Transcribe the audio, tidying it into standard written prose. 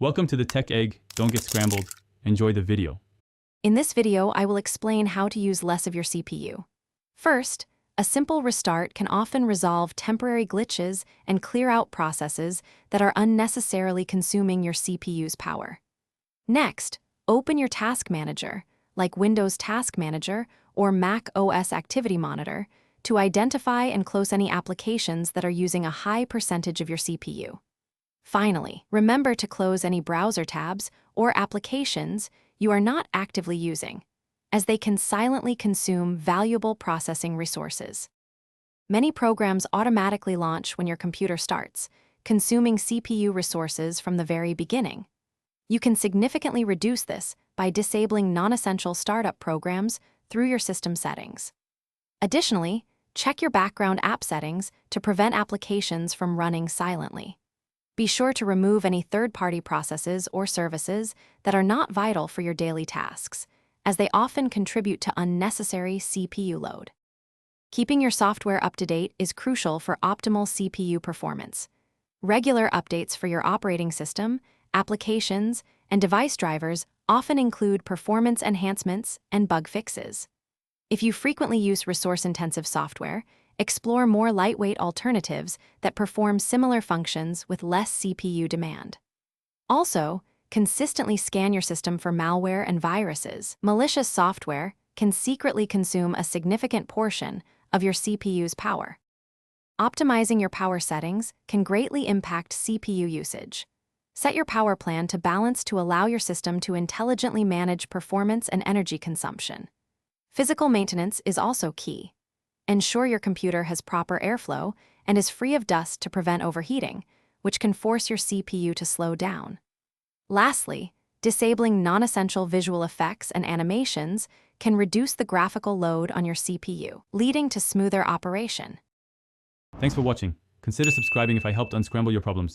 Welcome to the Tech Egg. Don't get scrambled. Enjoy the video. In this video, I will explain how to use less of your CPU. First, a simple restart can often resolve temporary glitches and clear out processes that are unnecessarily consuming your CPU's power. Next, open your Task Manager, like Windows Task Manager or Mac OS Activity Monitor, to identify and close any applications that are using a high percentage of your CPU. Finally, remember to close any browser tabs or applications you are not actively using, as they can silently consume valuable processing resources. Many programs automatically launch when your computer starts, consuming CPU resources from the very beginning. You can significantly reduce this by disabling non-essential startup programs through your system settings. Additionally, check your background app settings to prevent applications from running silently. Be sure to remove any third-party processes or services that are not vital for your daily tasks, as they often contribute to unnecessary CPU load. Keeping your software up to date is crucial for optimal CPU performance. Regular updates for your operating system, applications, and device drivers often include performance enhancements and bug fixes. If you frequently use resource-intensive software, explore more lightweight alternatives that perform similar functions with less CPU demand. Also, consistently scan your system for malware and viruses. Malicious software can secretly consume a significant portion of your CPU's power. Optimizing your power settings can greatly impact CPU usage. Set your power plan to balance to allow your system to intelligently manage performance and energy consumption. Physical maintenance is also key. Ensure your computer has proper airflow and is free of dust to prevent overheating, which can force your CPU to slow down. Lastly, disabling non-essential visual effects and animations can reduce the graphical load on your CPU, leading to smoother operation. Thanks for watching. Consider subscribing if I helped unscramble your problems.